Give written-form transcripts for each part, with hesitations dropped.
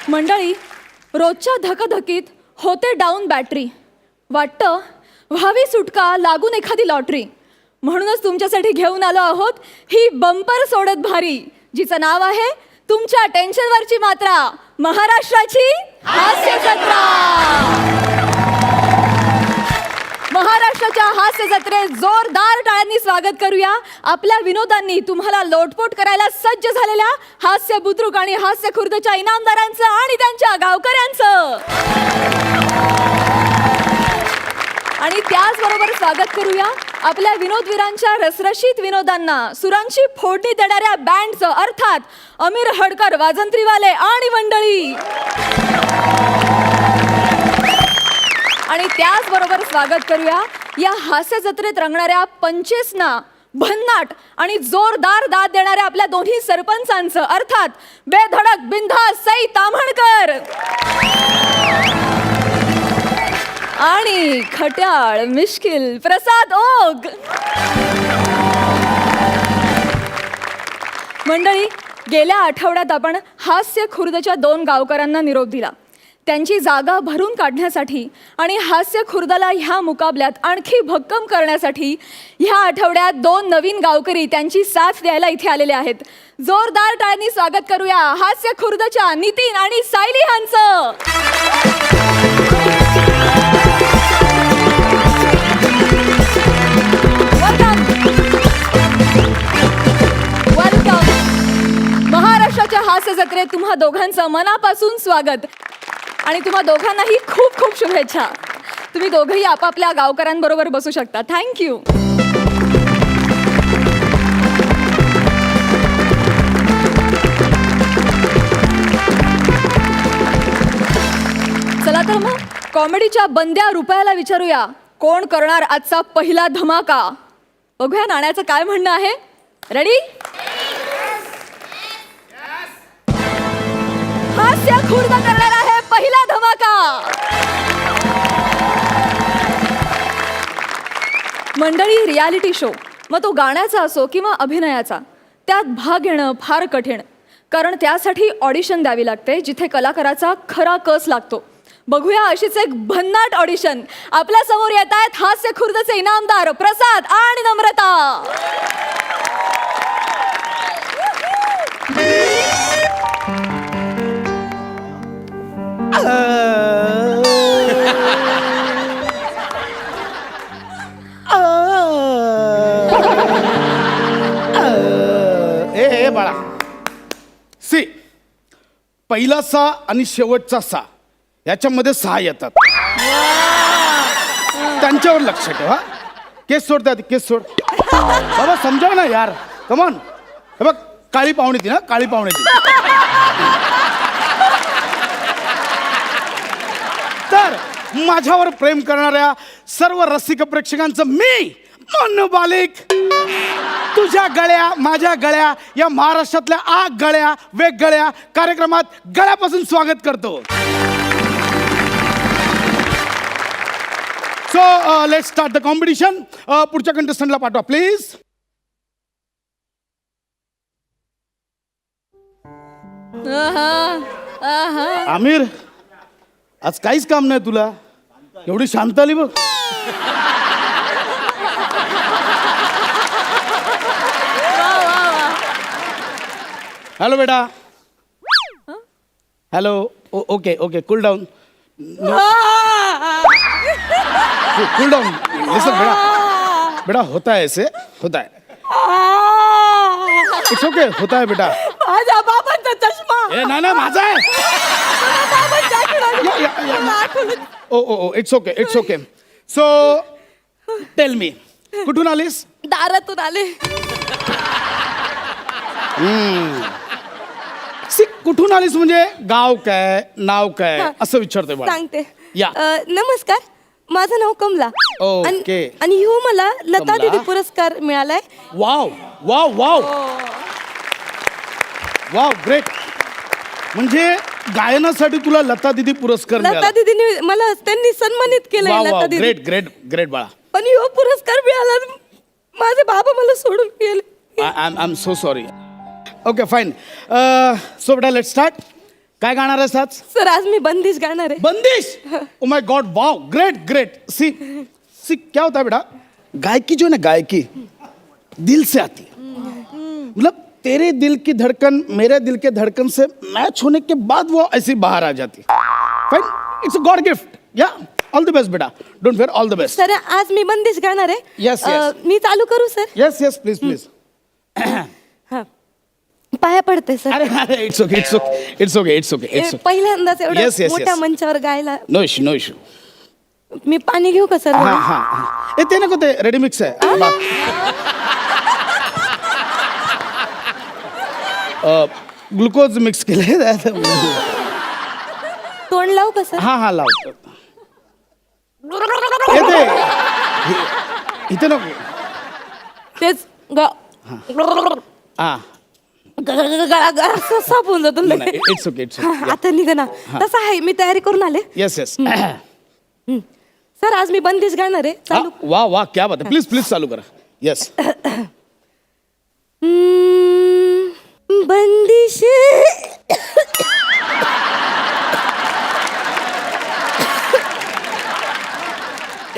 मंडळी, रोजच्या धकाधकीत होते डाऊन बॅटरी. वाटतं व्हावी सुटका, लागून एखादी लॉटरी. म्हणूनच तुमच्यासाठी घेऊन आलो आहोत ही बंपर सोडत भारी, जिचं नाव आहे तुमच्या टेन्शनवरची मात्रा, महाराष्ट्राची हास्य जत्रा. महाराष्ट्राच्या हास्य जत्रेत जोरदार टाळ्यांनी स्वागत करूया आपल्या विनोदांनी तुम्हाला लोटपोट करायला सज्ज झालेल्या हास्य बुद्रुक आणि हास्य खुर्दच्या इनामदारांचं आणि त्यांच्या गावकऱ्यांचं. आणि त्याचबरोबर स्वागत करूया आपल्या विनोदवीरांच्या रसरशीत विनोदांना, सुरांची फोडणी देणाऱ्या बँडचं, अर्थात अमीर हडकर वाजंत्रीवाले आणि मंडळी. आणि त्याचबरोबर स्वागत करूया या हास्य जत्रेत रंगणाऱ्या पंचेसना, भन्नाट आणि जोरदार दाद देणाऱ्या आपल्या दोन्ही सरपंचांचं, अर्थात बेधडक बिनधास्त सई ताम्हणकर आणि खट्याळ मिश्किल प्रसाद ओग. मंडळी, गेल्या आठवड्यात आपण हास्य खुर्दच्या 2 गावकऱ्यांना निरोप दिला. त्यांची जागा भरून काढण्यासाठी आणि हास्य खुर्दला ह्या मुकाबल्यात आणखी भक्कम करण्यासाठी ह्या आठवड्यात 2 नवीन गावकरी त्यांची साथ द्यायला इथे आलेले आहेत. जोरदार टाळ्यांनी स्वागत करूया हास्य खुर्दच्या नितीन आणि सायली यांचं. वेलकम. महाराष्ट्राच्या हास्य जत्रेत तुम्हा दोघांचं मनापासून स्वागत आणि तुम्हा दोघांनाही खूप खूप शुभेच्छा. तुम्ही दोघंही आपापल्या गावकऱ्यांबरोबर बसू शकता. थँक्यू. चला तर मग कॉमेडीच्या बंद्या रुपयाला विचारूया, कोण करणार आजचा पहिला धमाका. बघूया नाण्याचं काय म्हणणं आहे. रेडी? हास्य खुर्द करणार आहे पहिला धमाका. मंडळी, रियालिटी शो, मग तो गाण्याचा असो किंवा अभिनयाचा, त्यात भाग घेणं फार कठीण, कारण त्यासाठी ऑडिशन द्यावी लागते जिथे कलाकाराचा खरा कस लागतो. बघूया अशीच एक भन्नाट ऑडिशन. आपल्या समोर येत आहेत हास्य खुर्दचे इनामदार प्रसाद आणि नम्रता. ए बाळा, सी, पहिला सा आणि शेवटचा सा याच्यामध्ये 6 येतात. त्यांच्यावर लक्ष ठेव. हा, केस सोड, त्या केस सोड बाबा, समजाव ना यार. कमॉन. हे बघ, काळी पाहुणे ती ना, काळी पाहुणे ती. तर माझ्यावर प्रेम करणाऱ्या सर्व रसिक प्रेक्षकांचं मी मन बालिक तुझ्या गळ्या माझ्या गळ्या या महाराष्ट्रातल्या 8 गळ्या वेगगळ्या कार्यक्रमात गळ्यापासून स्वागत करतो. So let's start the competition. पुढच्या कंटेस्टंटला पाठवा प्लीज. आमिर, आज काहीच काम नाही तुला, एवढी शांत आली बघ. हॅलो बेटा. Hello. Okay okay, cool down. Cool down. Listen बेटा, बेटा होता है ऐसे, होता है. इट्स ओके, होता है बेटा. माझ्या बाबांचा चष्मा. ए ना ना, माझा आहे. Oh oh oh, it's okay, it's okay. So tell me, कुठून आलीस? दारातून आले. कुठून आलीस म्हणजे गाव काय, नाव काय, असं विचारतोय बाळा. सांगते. या. नमस्कार, माझं नाव कमला. ओके. आणि ह्यो मला लता कमला. दीदी पुरस्कार मिळालाय. Wow wow wow wow, great. म्हणजे गायनासाठी तुला लता दीदी पुरस्कार लता मिळाला. दीदीने मला त्यांनी सन्मानित केलंय. वाव लता वाव, दीदी. ग्रेट ग्रेट ग्रेट बाळा. पण यो पुरस्कार मिळाला माझे बाबा मला सोडून गेले. I am so sorry. Okay fine. So बेटा लेट स्टार्ट. काय गाणार आहेस आज? सर आज मी बंदिश गाणार आहे. बंदिश. Oh my god, wow, great great. See see क्या होता है बेटा, गायकी जो है ना, गायकी दिल से आती है. मतलब तेरे दिल की धड़कन मेरे दिल के धड़कन से मैच होने के बाद वो ऐसी बाहर आ जाती है. Fine, it's a God gift. या ऑल द बेस्ट बेटा. Don't fair, all the best. Sir आज मी बंदिश गाणार आहे. Yes, yes. मी चालू करू sir? Yes yes please please. हा पाया पडते सर. अरे अरे it's okay it's okay it's okay it's okay it's okay. पहिल्यांदाच एवढ्या Yes, yes, मोठ्या yes. मंचावर गायला. No issue no issue. मी पाणी घेऊ का सर? हाँ हाँ ते नको, ते रेडी मिक्स आहे. ग्लुकोज मिक्स केले. तोंड लावू का सर? हा हा लावतो. येते इथे नको. तेच हा सापून जातो. It's okay it's okay. आता निघ ना. तसं आहे, मी तयारी करून आले. Yes yes. सर आज मी बंदिश गाणार आहे. चालू. वाह वाह क्या बात है. प्लीज प्लीज चालू करा. यस. बंदिश.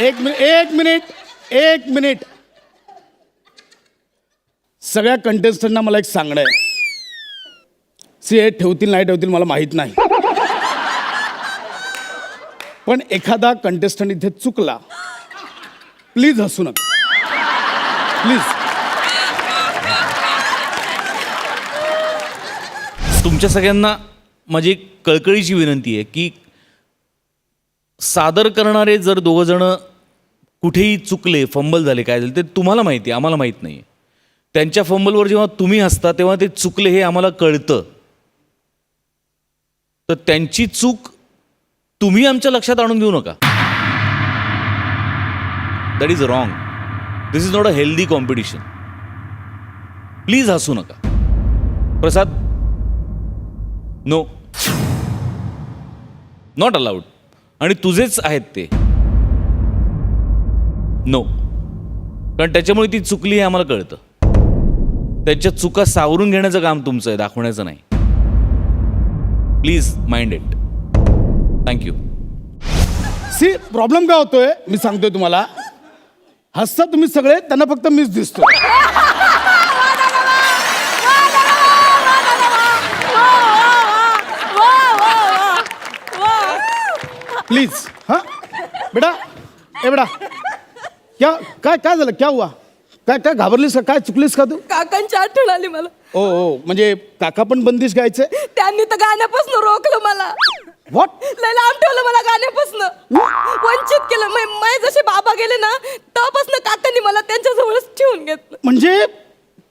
एक मिनिट. सगळ्या कंटेस्टंटना मला एक सांगणं आहे. सी हे ठेवतील नाही ठेवतील मला माहित नाही, पण एखादा कंटेस्टंट इथे चुकला, प्लीज हसू नका. प्लीज. तुमच्या सगळ्यांना माझी एक कळकळीची विनंती आहे की सादर करणारे जर दोघं जण कुठेही चुकले, फंबल झाले, काय झाले ते तुम्हाला माहिती आहे, आम्हाला माहीत नाही. त्यांच्या फंबलवर जेव्हा तुम्ही हसता तेव्हा ते चुकले हे आम्हाला कळतं. तर त्यांची चूक तुम्ही आमच्या लक्षात आणून देऊ नका. That is wrong. This is not a healthy competition. Please हसू नका. प्रसाद, नो, नॉट अलाउड. आणि तुझेच आहेत ते. नो, कारण त्याच्यामुळे ती चुकली हे आम्हाला कळतं. त्यांच्या चुका सावरून घेण्याचं काम तुमचं आहे, दाखवण्याचं नाही. Please mind it. Thank you. See problem काय होतोय मी सांगतोय तुम्हाला. हसता तुम्ही सगळे, त्यांना फक्त मीच दिसतोय. प्लीज. हाँ बेटा, ए बेटा, क्या काय काय झालं, क्या हुआ, काय काय घाबरलीस का, काय चुकलीस का तू? काकांची आठवण आली मला. ओ ओ म्हणजे काका पण बंदिश गायचे. त्यांनी तर गाण्यापासून रोखलं मला. व्हॉट? लय लांब ठेवलं मला गाण्यापासून. वंचित केलं. माझे जसे बाबा गेले ना तेव्हापासून काकांनी मला त्यांच्या जवळच ठेवून घेतलं. म्हणजे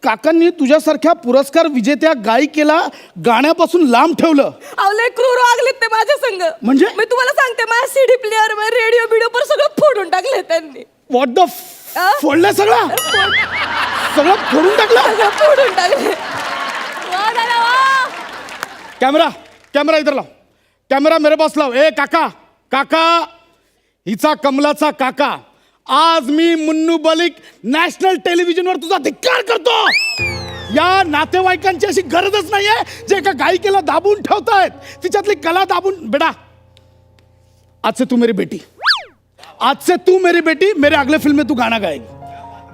काकांनी तुझ्यासारख्या पुरस्कार विजेत्या गायिकेला गाण्यापासून लांब ठेवलं. आवले क्रूर वागलेत ते माझ्या संग. म्हणजे? मी तुम्हाला सांगते, माझ्या सीडी प्लेअर, रेडिओ बिडिओ पर सगळं फोडून टाकले त्यांनी. व्हॉट द फोडलं सगळं? सगळं फोडून टाकलं? सगळं फोडून टाकले. कॅमेरा कॅमेरा इधर लाव. कॅमेरा मेरे पास लाव. ए काका, काका, हिचा कमलाचा काका, आज मी मुन्नू बलिक नॅशनल टेलिव्हिजनवर तुझा धिक्कार करतो. या नातेवाईकांची अशी गरजच नाहीये जे एका गायिकेला दाबून ठेवतायत, तिच्यातली कला दाबून. बेटा, आज से तू मेरी बेटी, आज से तू मेरी बेटी, मेरे अगले फिल्म में तू गाना गाएगी.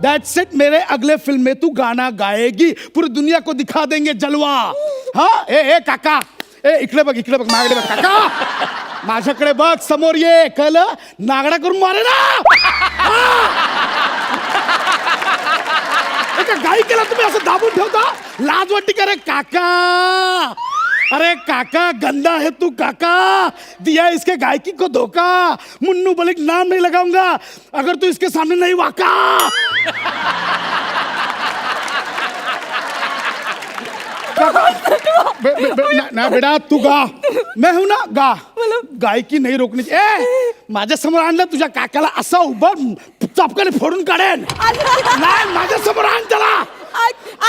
That's it. मेरे अगले फिल्म में तू गाना गाएगी. पूरी दुनिया को दिखा देंगे जलवा. हाँ ए काका, ए इकडे बघ, इकडे बघ, माझ्याकडे बघ काका, माझ्याकडे बघ, समोर ये. कळलं? नागडा करून मारे ना. एका गायिकेला तुम्ही असं दाबून ठेवता, लाज वाटते का रे काका? अरे काका, गंदा है तू काका, दिया इसके गायकी को धोखा. मुन्नू बलिक नाम नहीं लगाऊंगा अगर तू इसके सामने नहीं वाका. ना बेटा, तू गा, मैं हूं ना, गा. गायकी नाही रोखण्याची. ए माझ्या समोर आणलं तुझ्या काकाला, असा उभं चापकाने फोडून काढेन. नाही, माझ्या समोर आण त्याला.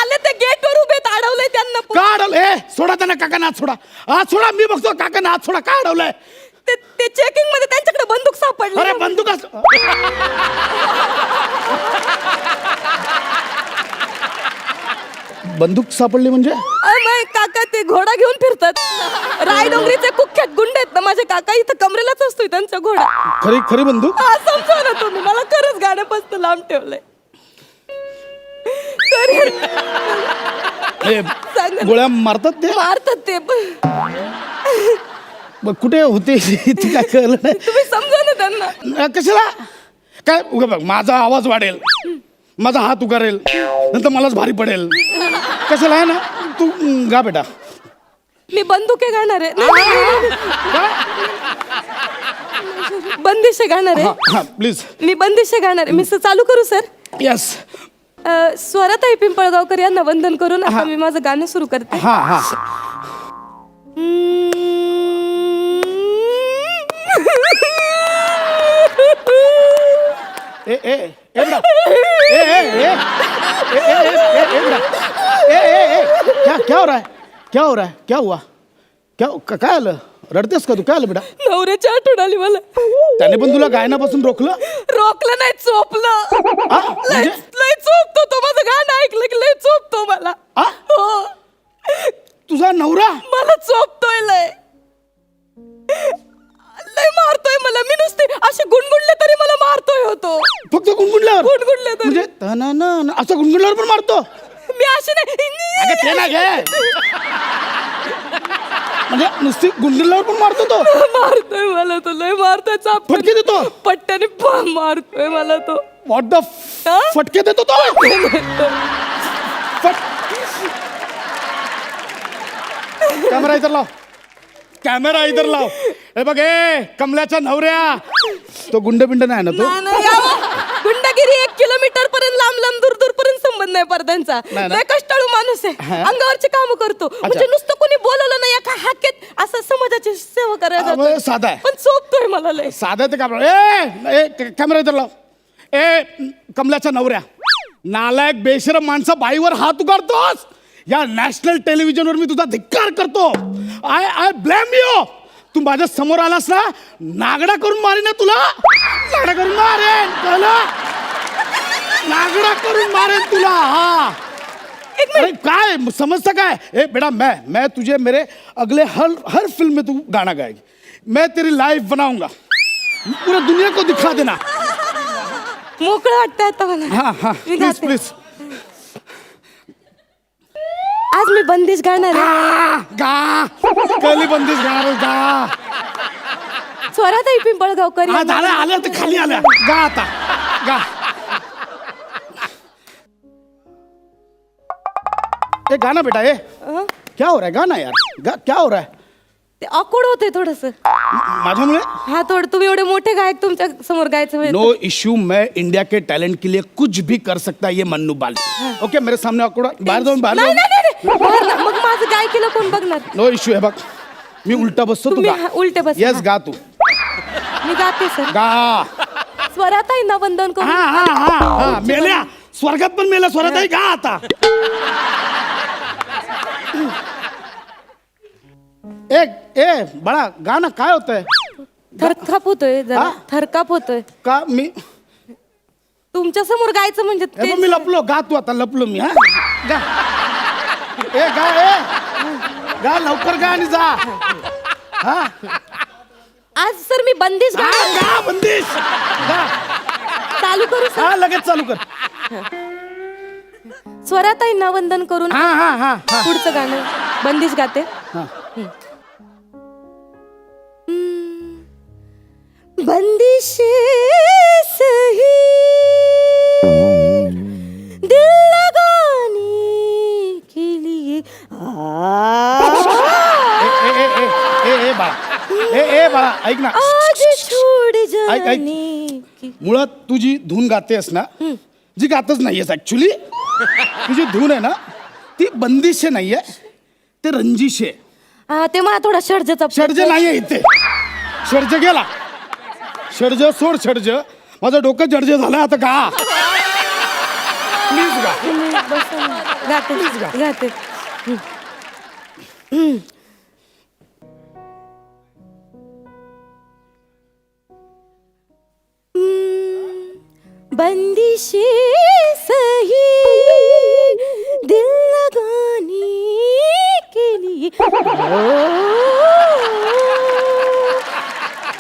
आले ते गेटवर उभे अडवलंय त्यांना. का अडवलं? ए सोडा त्यांना, काका नाच सोडा. हात सोडा, मी बघतो. काका नाच सोडा. का अडवलंय? ते चेकिंग मध्ये त्यांच्याकडे बंदूक सापडली. अरे बंदूक बंदूक सापडली म्हणजे माझे काका ते घोडा घेऊन फिरतात. रायडोंगरीचे कुख्यात गुंड आहेत ना माझे काका, इथं कमरेलाच असतोय त्यांचा घोडा. खरी खरी बंदूक हा, समजा ना तुम्ही, मला खरंच गाण्यापासून लांब ठेवलंय. ए, सांगा ना. गोळ्या मारतात ते मारतात ते पण. मग कुठे होते ती काय कळलं नाही. तुम्ही समजा ना त्यांना. कशाला काय उगा बघ, माझा आवाज वाढेल, माझा हात उगारेल, नंतर मलाच भारी पडेल. कशाला आहे ना, तू गा बेटा. मी बंदुके गाणार आहे. बंदिशे गाणार हा आहे. हा प्लीज. मी बंदिशे गाणार आहे. मी चालू करू सर? यस. स्वराताई पिंपळगावकर यांना वंदन करून आता मी माझं गाणं सुरू करते. हा हा. ए ए ए बेटा. ए ए ए ए ए ए ए बेटा. ए ए ए क्या क्या हो रहा है, क्या हो रहा है, क्या हुआ, काय आलं, रडतेस का तू, काय आलं बेटा? नवऱ्याची आठवण आली मला. त्याने पण तुला गायनापासून रोखलं? रोखलं नाही, चोपलं. हा? लय म्हणजे? लय चोपतो तो, माझं गाणं ऐकलं की लय चोपतो मला. हा? हो, तुझा नवरा? मला चोपतोय लय. लय मारतोय मला. मी नुसते असे गुणगुणले तरी मला मारतोय होतो. फक्त गुणगुणल्यावर? गुणगुणले तरी म्हणजे तनाना असं गुणगुणल्यावर पण मारतो? मी असे अगं नाही. ते ना घे. म्हणजे नुसती गुंडल्यावर पण मारतो तो? मारतोय मला तो, लय मारतोय. चापटून फटके देतो? पट्ट्याने मारतोय मला तो. व्हॉट द हा? फटके देतो तो? कॅमेरा इधर लाव, कॅमेरा इधर लाव. हे बघ, हे कमल्याच्या नवऱ्या, तो गुंड बिंड नाही ना तो? नाही, अहो, गुंडगिरी 1 किलोमीटर पर्यंत लांब लांब दूर दूर पर्यंत संबंध नाही पर त्यांचा. नाही ना? लय कष्टाळू माणूस आहे. हा? अंगावरचे काम करतो. म्हणजे नुसतं कोणी बोलवलं नाही एका हाकेत असं समाजाची सेवा करायला अबे, जातो. साधा आहे. पण चोपतोय मला लय. साधा ते काम. ए कॅमेरा इधर लाव. ए कमल्याच्या नवऱ्या, नालायक बेशरम माणसा, बाईवर हात उगारतोस. या नॅशनल टेलिव्हिजनवर मी तुझा धिक्कार करतो. I blame you. तू माझ्या समोर आलास ना, नागडा करून मारेन ना तुला. नागडा करून मारेन, कळलं? नागडा करून मारेन तुला. हा, अरे काय समझता काय? ए बेटा, मैं तुझे मेरे अगले हर फिल्म में तू गाना गाएगी. मैं तेरी लाइफ बनाऊंगा, पूरा दुनिया को दिखा देना. मोकळं वाटतंय आता मला. हाँ हाँ मी प्लीज गाते. प्लीज. आज मी बंदिश गाणार आहे. गा कली बंदिश गा. स्वराताई पिंपळगावकर हा यांना- झालं, आलं तर खाली आलं. गा आता, गा. ए गाना बेटा, ए हं? क्या हो रहा है, गाना यार. क्या हो रहा है? ते ऑकवर्ड होते थोडस. माझ्यामुळे? हा, थोडं तुम्ही एवढे मोठे गायक तुमच्या समोर गायचं म्हणजे. No issue. मैं इंडिया के टैलेंट के लिए कुछ भी कर सकता है ये मन्नू बाल. ओके, मेरे सामने आकडा बाहेर जाऊन नाही बाहेर नाही नाही. बाहेर ना. मग माझं गायकीला कोण बघणार? No issue. हे बघ, मी उलटा बसतो, तू तुम्ही गा. हा, उलटे बस. येस, हा. गा तू. मी गाते सर. गा. स्वराताईंना वंदन करून. हा हा हा हा. मेल्या स्वर्गात पण मेला स्वराताई. गा आता. ए बडा गाणं काय होतंय? थरकाप होतोय जरा. हा? थरकाप होतोय. का मी तुमच्या समोर गायचं म्हणजे हे बघ, ते. मी लपलो. गा तू आता, लपलो मी. हा गा. ए गा लवकर गा आणि जा. हा आज सर मी बंदिश गा गाणार. गा बंदिश गा. चालू करू सर? हा लगेच चालू कर. स्वराताईंना वंदन करून हा हा हा हा. पुढचं गाणं बंदिश गाते. हा. बंदिश सही दिल लगाने के लिए ए बाळा ऐक ना. आज छोड़ ऐक. जाने की. मुळात तू जी धून गातेस ना, जी गातच नाहीयेस ऍक्च्युली, तुझी धून आहे ना, ती बंदिश नाहीये, ते रंजिश आहे. हा, ते मला थोडा षडजचा षडज नाहीये इथे. षडज गेला. षडज सोड. षडज माझं डोकं जडज झालं आता. गा प्लीज गा. गाते गाते. बंदिशे सही दिल लगा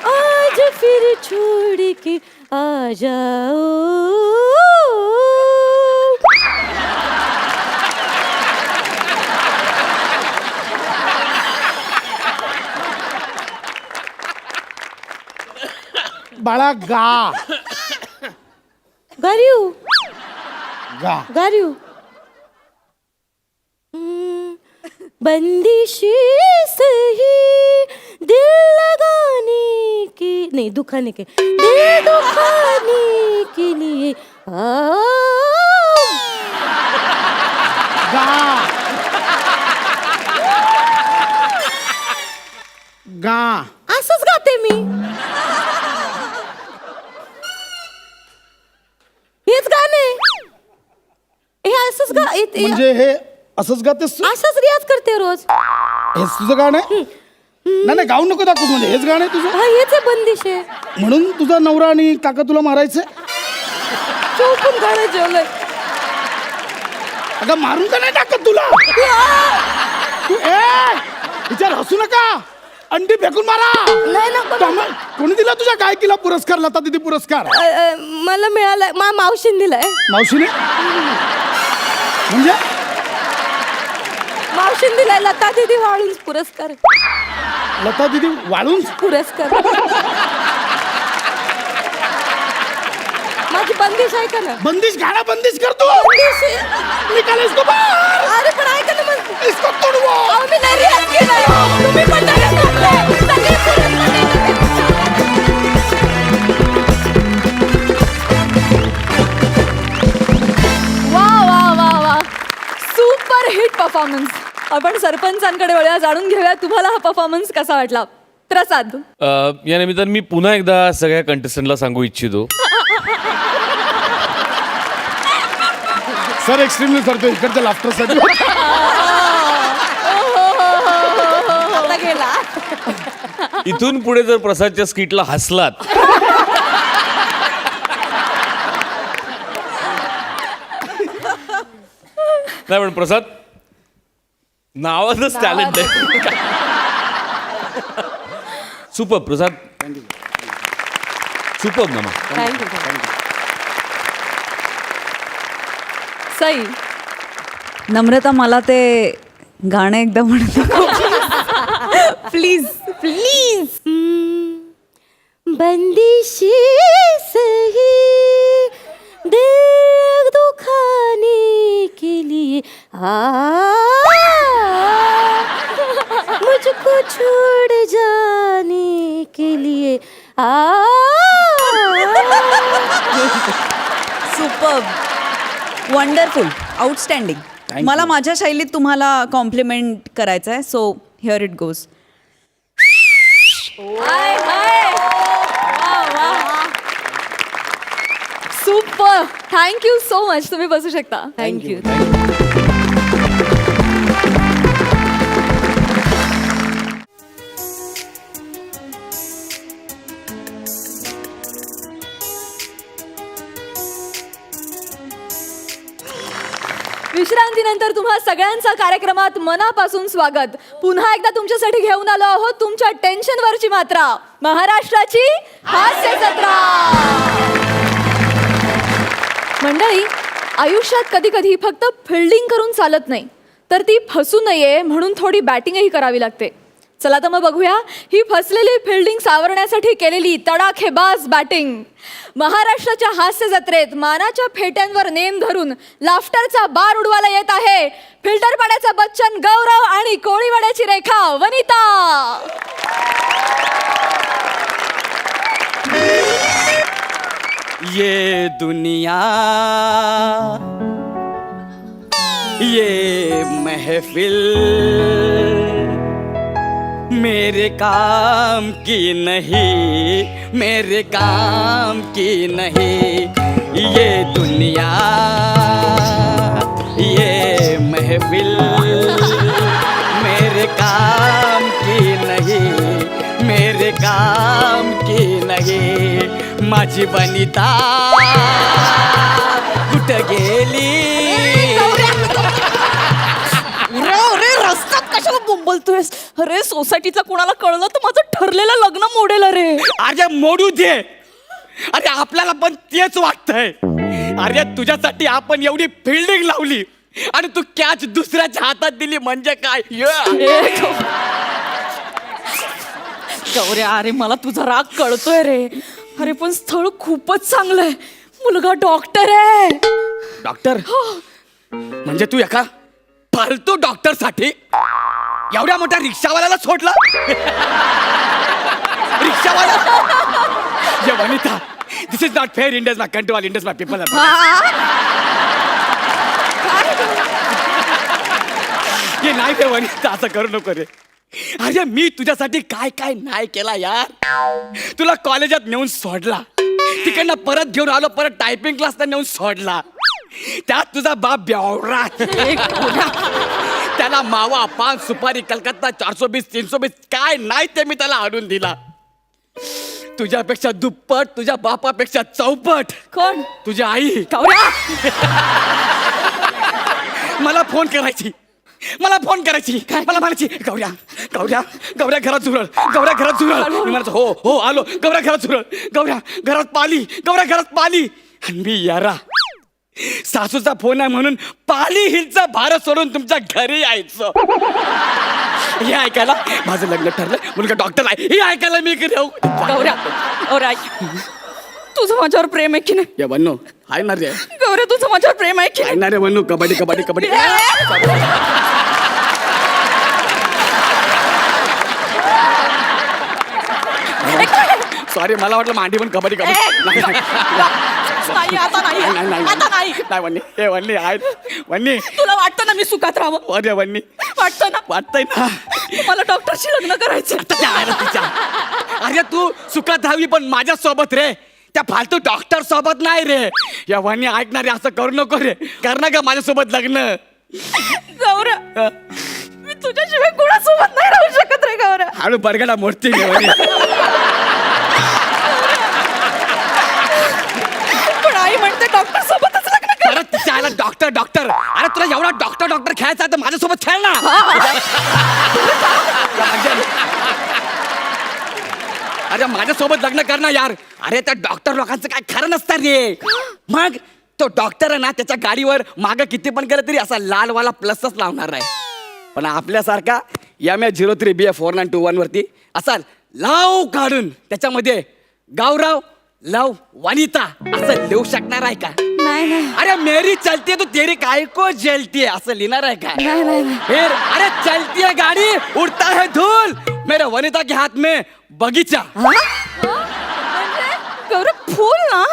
आज फिर छोड़ के आ जाओ. बाळा गा गारियो गा. गारियो. बंदिशी सही दिल लगाने के नहीं दुखाने के दिल दुखाने के लिए गा गा. असंच गाते मी. हेच गाणे हे असंच गा म्हणजे हे असंच गातेस तू? असंच रियाज करते रोज. हेच तुझं गाणं आहे? नाही नाही गाऊ नको दाखवूस, म्हणजे हेच गाणं आहे तुझं. हा हेच आहे बंदिश आहे. म्हणून तुझा नवरा आणि काका तुला मारायचे? चौकून गाणं जेवलंय. अगं मारून का नाही टाकत तुला? तू विचार हसू नका, अंडी फेकून मारा. नाही ना कोणी दिला तुझ्या गायकीला पुरस्कार, लता दीदी पुरस्कार? मला मिळालाय मावशीने दिलाय. मावशीने? म्हणजे मावशीने दिलाय लता दीदी वाळून पुरस्कार. लता दीदी वाळून पुरस्कार. माझी बंदिश ऐका ना. बंदिश गाणं बंदिश करतो. बंदिश निकाल इसको बाहर. अरे पण ऐका ना मग. इसको तोडवो. अहो, मी नाही रियाज केलाय. तुम्ही पण नाही रियाज केलाय. सगळे पुरस्कार देतात. वा वा वा वा, सुपर हिट परफॉर्मन्स. आपण सरपंचांकडे वळूया, जाणून घेऊया तुम्हाला हा परफॉर्मन्स कसा वाटला. प्रसाद. या निमित्तानं मी पुन्हा एकदा सगळ्या कंटेस्टंटला सांगू इच्छितो, सर एक्स्ट्रीमली करतो इकडच्या लाफ्टरसाठी. आता गेला. इथून पुढे जर प्रसादच्या स्किटला हसलात नाही, पण प्रसाद नावातच टॅलेंट आहे. सुपर प्रसाद, सुपर ना. थँक्यू. सई. नम्रता, मला ते गाणं एकदा म्हणतो प्लीज प्लीज. बंदिशी सही दिल दुखाने के लिए मुझको छोड़ जाने के लिए सुपर, वंडरफुल, आउटस्टँडिंग. मला माझ्या शैलीत तुम्हाला कॉम्प्लिमेंट करायचं आहे, so here it goes. Super, thank you so much. तुम्ही बसू शकता. थँक्यू. विश्रांतीनंतर तुम्हा सगळ्यांचा कार्यक्रमात मनापासून स्वागत. पुन्हा एकदा तुमच्यासाठी घेऊन आलो आहोत तुमच्या टेन्शनवरची मात्रा, महाराष्ट्राची हास्य जत्रा. मंडळी, आयुष्यात कधी कधी फक्त फिल्डिंग करून चालत नाही, तर ती फसू नये म्हणून थोडी बॅटिंगही करावी लागते. चला तर मग बघूया ही फसलेली फिल्डिंग सावरण्यासाठी केलेली तडाखेबाज बॅटिंग. महाराष्ट्राच्या हास्य जत्रेत मानाच्या फेट्यांवर नेम धरून लाफ्टरचा बार उडवायला येत आहे फिल्टर पाड्याचा बच्चन गौरव आणि कोळीवाड्याची रेखा वनिता. ये दुनिया, ये महफिल मेरे काम की नहीं, मेरे काम की नहीं. ये दुनिया, ये महफिल मेरे काम की नहीं, मेरे काम की नहीं. माझी वनिता कुठं गेली? रस्त्यात कशाला बोलतोयस? अरे सोसायटीतला कोणाला कळलं तर माझं ठरलेलं लग्न मोडेल अरे. अरे मोडू दे. अरे आपल्याला पण तेच वाटतंय. अरे तुझ्यासाठी आपण एवढी फिल्डिंग लावली आणि तू कॅच दुसऱ्याच्या हातात दिली म्हणजे काय? गौऱ्या, अरे मला तुझा राग कळतोय रे. अरे पण स्थळ खूपच चांगलं आहे. मुलगा डॉक्टर आहे. डॉक्टर म्हणजे तू एका फालतू डॉक्टर साठी एवढ्या मोठ्या रिक्षावाल्याला सोडला? रिक्षावाला? ये Vanita, this is not fair. India is my country, all India is my people. हे नाही रे वनिता, असं करू नको रे. अरे मी तुझ्यासाठी काय काय नाही केला यार. तुला कॉलेजात नेऊन सोडला, तिकडनं परत घेऊन आलो, परत टायपिंग क्लासला नेऊन सोडला. त्यात तुझा बाप बेवडा. त्याला मावा, पान, सुपारी, कलकत्ता 420, 320 काय नाही ते मी त्याला आणून दिला. तुझ्यापेक्षा दुप्पट, तुझ्या बापापेक्षा चौपट. कोण? तुझी आई. गौऱ्या, मला फोन करायची, मला म्हणायची गौऱ्या गौऱ्या गौऱ्या घरात झुरळ, गौऱ्या घरात झुरळ. मी म्हणायचो हो हो आलो. गौऱ्या घरात झुरळ, गौऱ्या घरात पाली, गौऱ्या घरात पाली. आणि मी यारा सासूचा फोन आहे म्हणून पाली हिलचा भारत सोडून तुमच्या घरी यायचं. हे ऐकायला माझं लग्न ठरलं, मुलगा डॉक्टर आहे, हे ऐकायला मी इकडे येऊ. गौऱ्या, गौऱ्या ऐक. तुझं माझ्यावर प्रेम आहे की नाही? या बनू आहे ना रे, गौऱ्या तुझं माझ्यावर प्रेम आहे की आहे नाही? ना रे बनू. कबड्डी कबड्डी कबड्डी. सॉरी, मला वाटलं मांडी पण कबड्डी कबड्डी. नाही, आता नाही, आता नाही. नाही वन्नी, हे वन्नी आहे वन्नी. तुला वाटतं ना मी सुखात राहावं? अरे वन्नी वाटतं ना? वाटतंय ना. मला डॉक्टरशी लग्न करायचं. आता त्या आहे ना तिच्या. अरे तू सुखात राहावी पण माझ्या सोबत रे, त्या फालतू डॉक्टर सोबत नाही रे. या वन्नी ऐकणारे असं करू नको रे. कर ना का माझ्यासोबत लग्न. गौऱ्या, मी तुझ्याशिवाय कोणासोबत नाही राहू शकत रे गौऱ्या. हळू बरगडा मोडती रे वन्नी. पण आई म्हणते डॉक्टर सोबतच लग्न कर. परत तिच्या आला डॉक्टर डॉक्टर. अरे तुला एवढा डॉक्टर डॉक्टर खेळायचा तर माझ्यासोबत खेळ ना. अरे माझ्यासोबत लग्न कर ना यार. अरे त्या डॉक्टर लोकांचं काय खरं नसतं रे. मग तो डॉक्टर आहे ना, त्याच्या गाडीवर माग किती पण केलं तरी असा लालवाला प्लसच लावणार आहे. पण आपल्यासारखा MH03 BF 4921 वरती असा लाव काढून त्याच्यामध्ये गावराव लव वनिता असं लिहू शकणार आहे का? नाही नाही अरे मेरी चलती है तो तेरी काय को जलती है असं लिहिणार आहे का? नाही. फिर अरे चलती है गाड़ी उड़ता है धूल मेरे वनिता के हाथ में बगीचा. गौरव, फुल ना?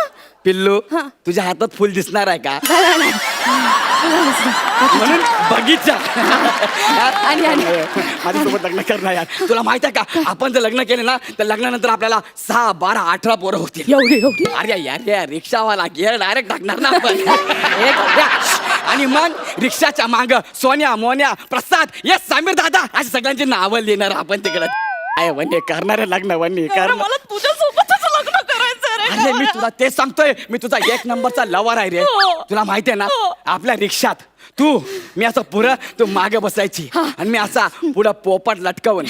पिल्लू तुझ्या हातात फुल दिसणार आहे का? म्हणून बगीचा. माझ्यासोबत लग्न करणार यार. तुला माहित आहे का, आपण जर लग्न केले ना तर लग्नानंतर आपल्याला 6, 12, 18 पोरं होतील. एवढी? अरे यार या रिक्षावाला गिअर डायरेक्ट टाकणार ना आपण. आणि मग रिक्षाच्या माग सोन्या, मोन्या, प्रसाद, ये समीर दादा अशी सगळ्यांची नावं लिहिणार आपण तिकडे. वन्य करणार लग्न वन्य कर. मला तुझ्या सोबतच लग्न करायचं रे. अरे मी तुला तेच सांगतोय, मी तुझा 1 नंबरचा लवर आहे रे. हो. तुला माहितीये ना, हो. आपल्या रिक्षात मी असं पुढं तू मागे बसायची आणि मी असा पुढं पोपट लटकवून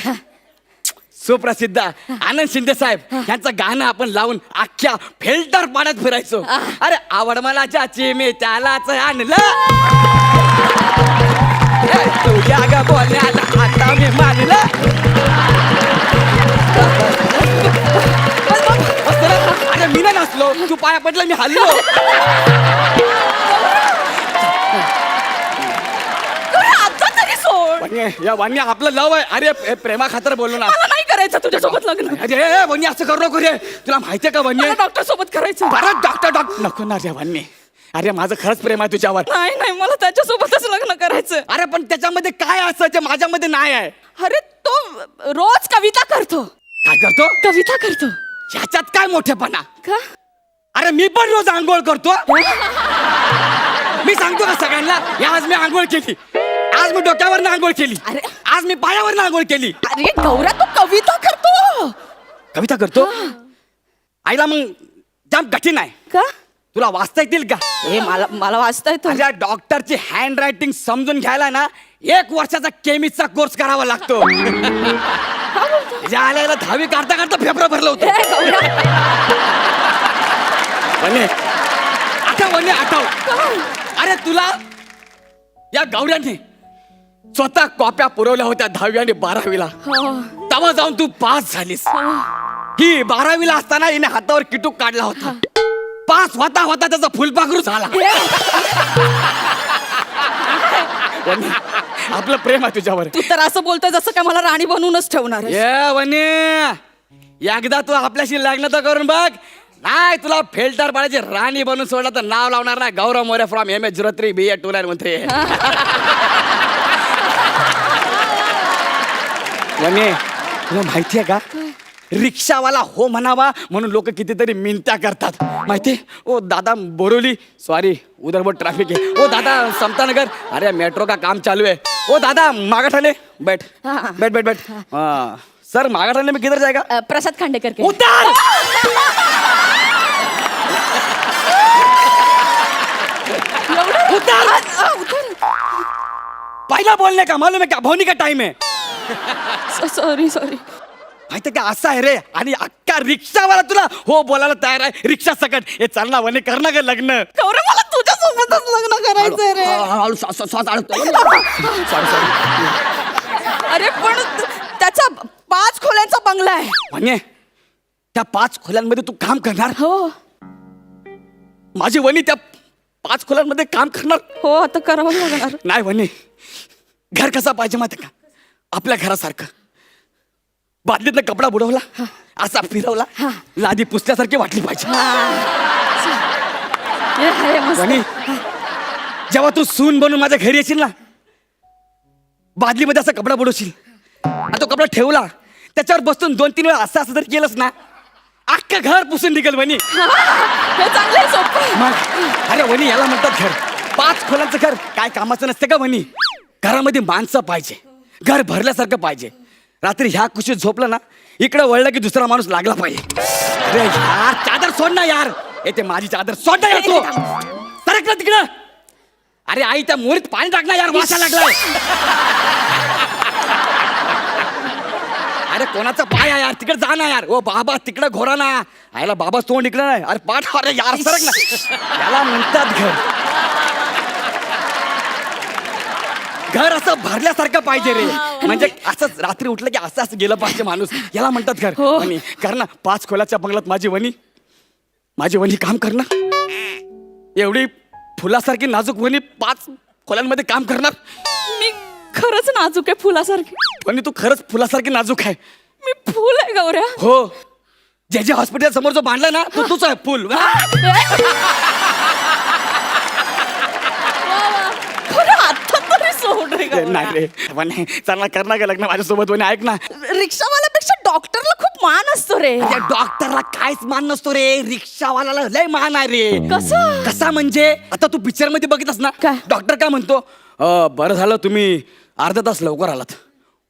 सुप्रसिद्ध आनंद शिंदे साहेब यांचं गाणं आपण लावून अख्ख्या फिल्टर पाण्यात फिरायचो. अरे आवड मला चाची मी त्यालाच आणलं तुझ्या ग बोलण्याला आता मी मानलं. अरे मी नाही नसलो, तू पाया पडला मी हल्लो. आता तरी सोड. या वान्य आपलं लव आहे. अरे प्रेमा खातर बोललो ना. मला नाही करायचं तुझ्यासोबत लग्न. अरे वन्य असं करू नको रे. तुला माहितीये का वन्य, डॉक्टर सोबत करायचं. परत डॉक्टर नको ना रे वन्य. अरे माझं खरंच प्रेम आहे तुझ्यावर. नाही मला त्याच्यासोबतच लग्न करायचं. अरे पण त्याच्यामध्ये काय असं जे माझ्यामध्ये नाही आहे? अरे तो रोज कविता करतो. काय करतो? कविता करतो. ह्याच्यात काय मोठेपणा? का? अरे मी पण रोज आंघोळ करतो. मी सांगतो का सगळ्यांना, आज मी आंघोळ केली, आज मी डोक्यावर आंघोळ केली, अरे. आज मी पायावर आंघोळ केली. अरे गौऱ्या, तो कविता करतो. कविता करतो? आईला मग जाम कठीण आहे. का? तुला वाचता येतील का? मला वाचता येतं. माझ्या डॉक्टरची हँड रायटिंग समजून घ्यायला ना 1 वर्षाचा केमिस्टचा कोर्स करावा लागतो. याला 10वी काढता काढता फेफरा भरलं होतं. वने आठव. अरे तुला या गौऱ्याने स्वतः कॉप्या पुरवल्या होत्या 10वी आणि 12वीला. तेव्हा जाऊन तू पास झालीस. ही 12वीला असताना हिने हातावर किटूक काढला होता. पास होता होता त्याचा फुलपाखरू झाला. वने, आपलं प्रेम आहे तुझ्यावर. तू तर असं बोलतोय जसं काय मला राणी बनवूनच ठेवणार आहे. ये वने, एकदा तू आपल्याशी लग्न तर करून बघ. नाही तुला फिल्टर पाडायची राणी बनून सोडला तर नाव लावणार नाही. गौरव मोरे फ्रॉम MS03 BA 2913. वने, तुला माहितीये का रिक्षावाला हो म्हणावा म्हणून लोक कितीतरी मिनत्या करतात माहिती. ओ दादा बोरोली, सॉरी उधर बहुत ट्रैफिक है. ओ दादा समतानगर, अरे मेट्रो का काम चालू है. ओ दादा मागाठाणे, बैठ बैठ बैठ बैठ. हाँ सर मागाठाणे में किधर जाएगा? प्रसाद खांडेकर के. उतर. उतर. पहिला बोलने का मालूम है क्या? भोनी का टाइम है. सॉरी माहिती का असं आहे रे. आणि अख्खा रिक्षावाला तुला हो बोलायला तयार आहे. रिक्षा सकट हे चालना वने करणार का लग्न? गौरव मला तुझ्यासोबतच लग्न करायचंय रे. अरे पण त्याचा 5 खोल्यांचा बंगला आहे. म्हणे त्या 5 खोल्यांमध्ये तू काम करणार? हो माझी वनी त्या 5 खोल्यांमध्ये काम करणार? हो आता करावं लागणार. नाही वनी, घर कसा पाहिजे माहिती का? आपल्या घरासारखं. बादलीतनं कपडा बुडवला, असा फिरवला, लादी पुसल्यासारखी वाटली पाहिजे. वनी, जेव्हा तू सून बनून माझ्या घरी येशील ना, बादलीमध्ये असा कपडा बुडवशील आणि तो कपडा ठेवला, त्याच्यावर बसून 2-3 वेळा असं जर केलंस ना, अख्खं घर पुसून निघेल वनी. हे चांगलं आहे, सोपं आहे. मग अरे वनी याला म्हणतात घर. 5 खोल्यांचं घर काय कामाचं नसते का वनी? घरामध्ये माणसं पाहिजे, घर भरल्यासारखं पाहिजे. रात्री ह्या कुशीत झोपलं ना, इकडे वळलं की दुसरा माणूस लागला पाहिजे. अरे यार चादर सोड ना यार. येते माझी चादर सोड ना यार तू. सरक ना तिकडं. अरे आई त्या मोरीत पाणी टाक ना यार, वासा लागलाय. अरे कोणाचा पाय आहे यार, तिकडे जा ना यार. ओ बाबा तिकडे घोरा ना. आयला बाबा तोंड इकडे नाही. अरे पाठ अरे यार सरक ना. याला म्हणतात घर. घर असं भरल्यासारखं पाहिजे रे. म्हणजे असंच रात्री उठलं की असं असं गेलं पाहिजे माणूस. याला म्हणतात घर. वनी कर ना 5 खोल्याच्या बंगल्यात माझी वनी काम करणार. एवढी फुलासारखी नाजूक वनी 5 खोल्यांमध्ये काम करणार. मी खरंच नाजूक आहे फुलासारखी. वनी तू खरंच फुलासारखी नाजूक आहे. मी फुल आहे गौऱ्या. हो, जे हॉस्पिटल समोर जो बांधला ना तूच आहे फुल. सोड रे गौऱ्या. नाही रे वने, चला करणार का लग्न माझ्यासोबत? वने ऐक ना, रिक्षावाल्यापेक्षा डॉक्टरला खूप मान असतो रे. त्या डॉक्टरला काहीच मान नसतो रे. रिक्षावाल्याला लय मान आहे रे. कसं? कसा म्हणजे आता तू पिक्चर मध्ये बघितस ना, काय? डॉक्टर काय म्हणतो? बरं झालं तुम्ही अर्धा तास लवकर आलात.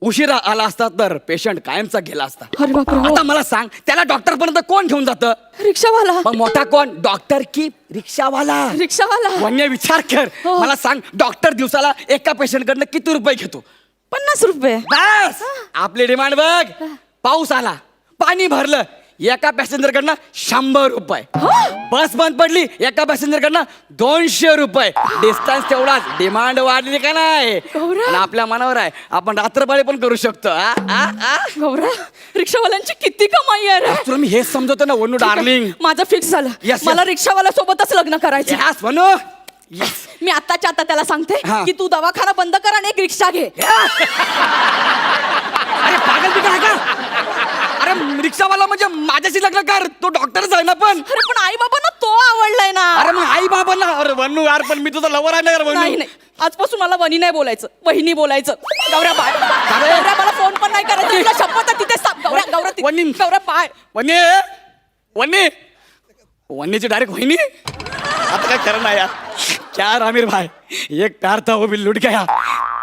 उशिरा आला असता तर पेशंट कायमचा गेला असता. अरे बापरे, हो. आता मला सांग त्याला डॉक्टर पर्यंत कोण घेऊन जातं? रिक्षावाला. मग मोठा कोण? डॉक्टर की रिक्षावाला? रिक्षावाला. वन्य विचार कर. हो. मला सांग डॉक्टर दिवसाला एका पेशंट कडनं किती रुपये घेतो? 50 रुपये. बस आपली डिमांड बघ. पाऊस आला, पाणी भरलं, एका पॅसेंजर कडनं 100 रुपये. बस बंद पडली, एका पॅसेंजर कडनं 200 रुपये. डिस्टन्स तेवढाच, डिमांड वाढली का नाही? गौरव. आणि आपल्या मनावर आहे, आपण रात्रपाळी पण करू शकतो. गौऱ्या, रिक्षावाल्यांची किती कमाई आहे रे. तुला मी हेच समजवतो ना वनू डार्लिंग. माझं फिक्स झालं. Yes, मला yes. रिक्षावाल्या सोबतच लग्न करायचं. यस वनू. मी आत्ताच्या आता त्याला सांगते हा. की तू दवाखाना बंद कर आणि एक रिक्षा घे. अरे पागल बिगल आहे का? अरे रिक्षावाला म्हणजे माझ्याशी लग्न कर. तो डॉक्टरच आहे ना पण. अरे पण आई बाबांना तो आवडलाय ना. अरे मग आई बाबांना. अरे वनू यार पण मी तुझा लवर आहे ना यार वनू. नाही आजपासून मला वनी नाही बोलायचं, वहिनी बोलायचं. गौऱ्या बाय. गौऱ्या मला फोन पण नाही करायचं. तुला शपथ आहे तिथे साप. वनी. गौऱ्या बाय. वन्नी वन्नीची डायरेक्ट वहिनी. आता काय करना यार. क्या आमिर भाई, एक प्यार था वो भी लुट गया.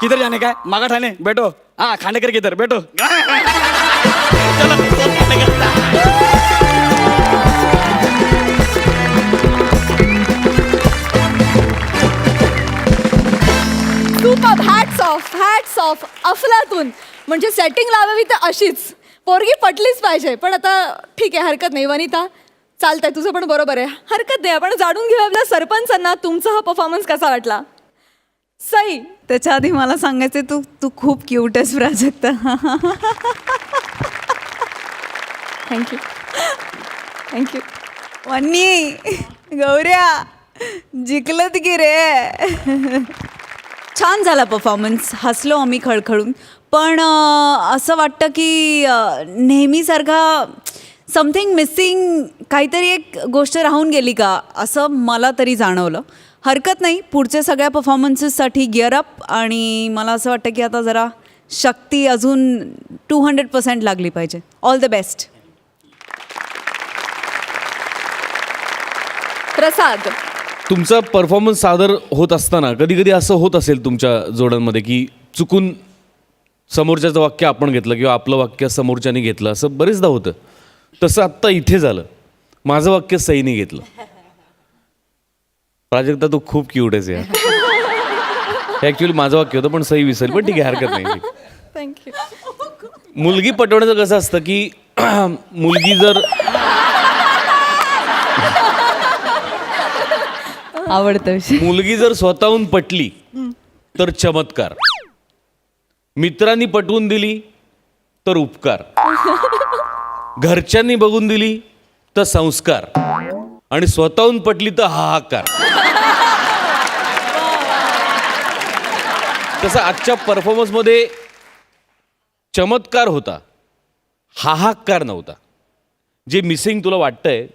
किधर जाने का है? मागाठाणे बैठो. हाँ खांडेकर किधर बैठो. चलो Superb, hats हॅट्स ऑफ अफलातून. म्हणजे सेटिंग लावावी तर अशीच पोरगी पटलीच पाहिजे. पण आता ठीक आहे, हरकत नाही वनिता, चालतंय, तुझं पण बरोबर आहे, हरकत नाही. आपण जाणून घेऊ आपल्या सरपंचांना तुमचा हा परफॉर्मन्स कसा वाटला. सई, त्याच्या आधी मला सांगायचं तू तू खूप क्यूट आहेस प्राजक्ता. Thank you thank you. वन्नी, गौऱ्या, जिंकलत की रे. छान झाला परफॉर्मन्स, हसलो आम्ही खळखळून. पण असं वाटतं की नेहमीसारखा समथिंग मिसिंग, काहीतरी एक गोष्ट राहून गेली का असं मला तरी जाणवलं. हरकत नाही, पुढच्या सगळ्या परफॉर्मन्सेससाठी गिअर अप. आणि मला असं वाटतं की आता जरा शक्ती अजून 200% लागली पाहिजे. All the best. प्रसाद, तुमचा परफॉर्मन्स सादर होत असताना कधी कधी असं होत असेल तुमच्या जोड्यांमध्ये की चुकून समोरच्याचं वाक्य आपण घेतलं किंवा आपलं वाक्य समोरच्याने घेतलं, असं बरेचदा होतं. तसं आत्ता इथे झालं, माझं वाक्य सईने घेतलं. प्राजक्ता तू खूप क्यूट आहेस यार. हे ॲक्च्युली माझं वाक्य होतं पण सई विसरली, पण ठीक आहे, हरकत नाही. थँक्यू. मुलगी पटवण्याचं कसं असतं की मुलगी जर आवडतं विषय. मुलगी जर स्वतःहून पटली तर चमत्कार, मित्रांनी पटवून दिली तर उपकार, घरच्यांनी बघून दिली तर संस्कार, आणि स्वतःहून पटली तर हाहाकार. तसं आजच्या परफॉर्मन्समध्ये चमत्कार होता, हाहाकार नव्हता. जे मिसिंग तुला वाटतंय